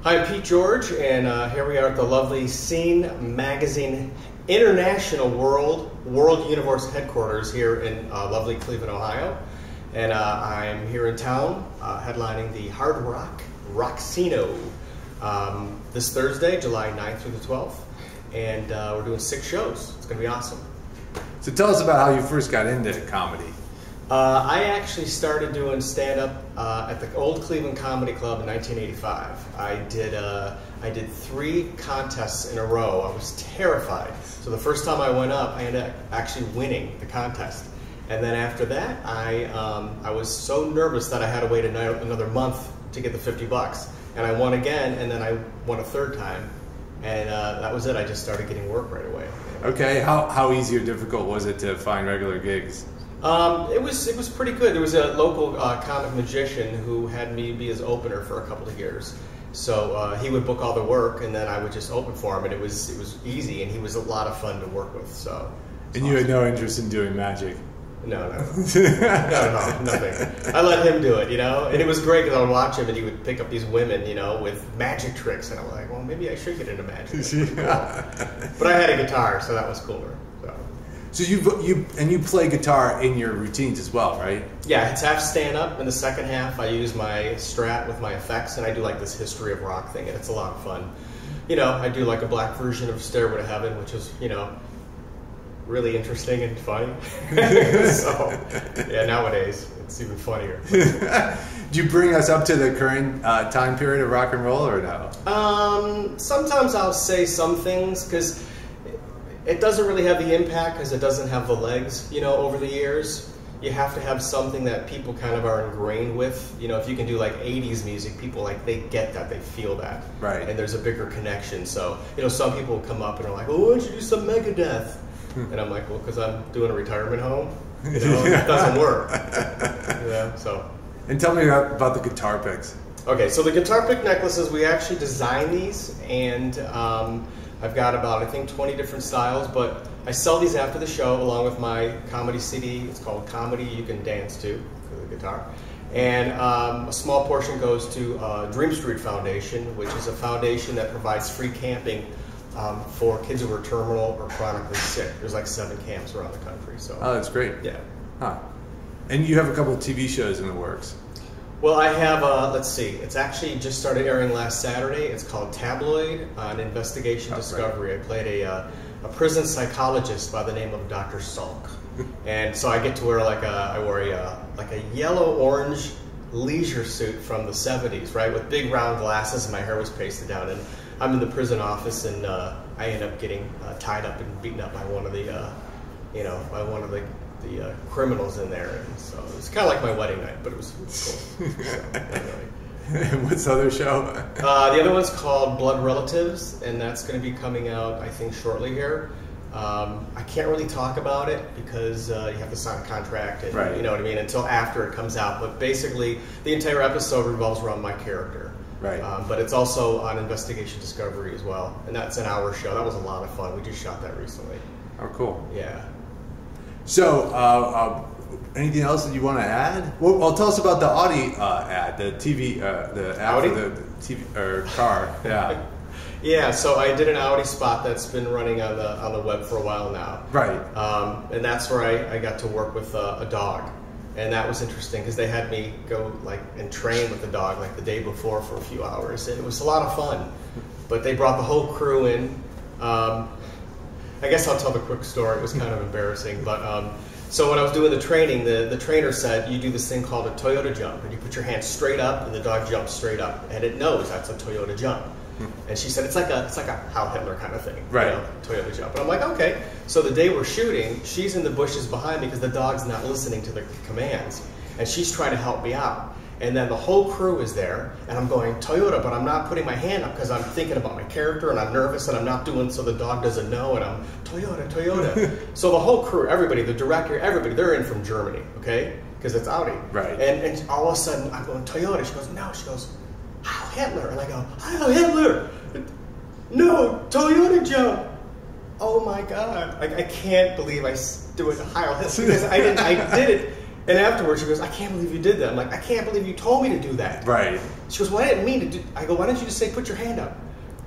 Hi, I'm Pete George, and here we are at the lovely Scene Magazine International World Universe headquarters here in lovely Cleveland, Ohio. And I'm here in town headlining the Hard Rock Rocksino this Thursday, July 9th through the 12th. And we're doing 6 shows. It's going to be awesome. So tell us about how you first got into comedy. I actually started doing stand-up at the old Cleveland Comedy Club in 1985. I did 3 contests in a row. I was terrified. So the first time I went up, I ended up actually winning the contest. And then after that, I was so nervous that I had to wait another month to get the 50 bucks. And I won again, and then I won a 3rd time. And that was it. I just started getting work right away. Okay, how easy or difficult was it to find regular gigs? It was pretty good. There was a local comic magician who had me be his opener for a couple of years. So he would book all the work, and then I would just open for him, and it was easy, and he was a lot of fun to work with. So. And you had no interest in doing magic? No, nothing. I let him do it, you know, and it was great because I would watch him, and he would pick up these women, you know, with magic tricks, and I'm like, well, maybe I should get into magic. Cool. But I had a guitar, so that was cooler. So you play guitar in your routines as well, right? Yeah, it's half stand-up. In the second half, I use my Strat with my effects, and I do like this history of rock thing, and it's a lot of fun. You know, I do like a black version of Stairway to Heaven, which is, you know, really interesting and funny. So, yeah, nowadays, it's even funnier. Do you bring us up to the current time period of rock and roll, or no? Sometimes I'll say some things, because it doesn't really have the impact because it doesn't have the legs, you know, over the years. You have to have something that people kind of are ingrained with. You know, if you can do like 80s music, people they get that, they feel that. Right. And there's a bigger connection. So, you know, some people come up and are like, oh, why don't you do some Megadeth? And I'm like, well, because I'm doing a retirement home. You know, it doesn't work. You know, so. And tell me about the guitar picks. Okay, so the guitar pick necklaces, we actually designed these, and I've got about, I think, 20 different styles, but I sell these after the show along with my comedy CD. It's called Comedy You Can Dance To, for the guitar. And a small portion goes to Dream Street Foundation, which is a foundation that provides free camping for kids who are terminal or chronically sick. There's like 7 camps around the country. So. Oh, that's great. Yeah. Huh. And you have a couple of TV shows in the works. Well, I have, let's see, it's actually just started airing last Saturday. It's called Tabloid, an investigation discovery. Right. I played a prison psychologist by the name of Dr. Salk. And so I get to wear I wore a yellow-orange leisure suit from the 70s, right, with big round glasses, and my hair was pasted down. And I'm in the prison office, and I end up getting tied up and beaten up by one of the, the criminals in there, and so it was kind of like my wedding night, but it was cool. So, anyway. And what's the other show? The other one's called Blood Relatives, and that's going to be coming out, I think, shortly here. I can't really talk about it because you have to sign a contract, and right. You know what I mean, until after it comes out. But basically, the entire episode revolves around my character. Right. But it's also on Investigation Discovery as well, and that's an hour show. That was a lot of fun. We just shot that recently. Oh, cool. Yeah. So, anything else that you want to add? Well, tell us about the Audi ad, the TV, the ad Audi? for the TV or car. Yeah. Yeah. So I did an Audi spot that's been running on the web for a while now. Right. And that's where I got to work with a dog, and that was interesting because they had me go and train with the dog the day before for a few hours, and it was a lot of fun. But they brought the whole crew in. I guess I'll tell the quick story. It was kind of embarrassing, but so when I was doing the training, the trainer said you do this thing called a Toyota jump, and you put your hands straight up, and the dog jumps straight up, and it knows that's a Toyota jump. And she said it's like a Heil Hitler kind of thing, right? You know, Toyota jump. And I'm like, okay. So the day we're shooting, she's in the bushes behind me because the dog's not listening to the commands, and she's trying to help me out. And then the whole crew is there, and I'm going, Toyota, but I'm not putting my hand up because I'm thinking about my character, and I'm nervous, and I'm not doing so the dog doesn't know, and I'm, Toyota, Toyota. So the whole crew, everybody, the director, everybody, they're in from Germany, okay? Because it's Audi. Right. And all of a sudden, I'm going, Toyota. She goes, no. She goes, Heil Hitler. And I go, Heil Hitler. No, Toyota jump. Oh my God. I can't believe I do it Heil Hitler. Because I did it And afterwards, she goes, I can't believe you did that. I'm like, I can't believe you told me to do that. Right. She goes, well, I didn't mean to do. I go, why didn't you just say put your hand up?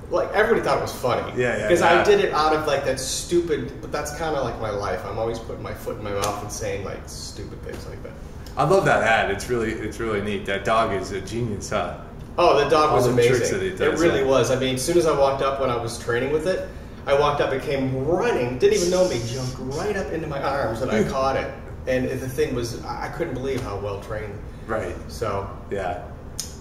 Like, everybody thought it was funny. Yeah. Because I did it out of like that stupid, but that's kind of like my life. I'm always putting my foot in my mouth and saying like stupid things like that. I love that ad. It's really neat. That dog is a genius, huh? Oh, the dog was All the tricks amazing. that it does, It really yeah. was. I mean, as soon as I walked up when I was training with it, I walked up, it came running, didn't even know me, jumped right up into my arms, and I caught it. And the thing was, I couldn't believe how well trained. Right. So, Yeah.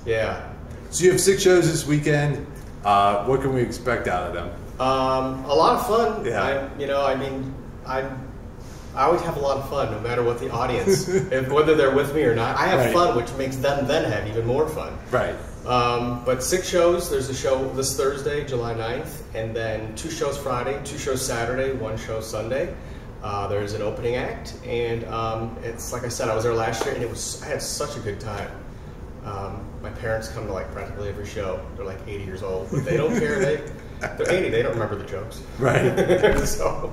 yeah. So you have 6 shows this weekend. What can we expect out of them? A lot of fun. Yeah. I always have a lot of fun, no matter what the audience, whether they're with me or not. I have Right. fun, which makes them then have even more fun. Right. But 6 shows. There's a show this Thursday, July 9th, and then 2 shows Friday, 2 shows Saturday, 1 show Sunday. There's an opening act, and it's like I said, I was there last year, and I had such a good time. My parents come to like practically every show. They're like 80 years old, but they don't care. They're 80. They don't remember the jokes. Right. So.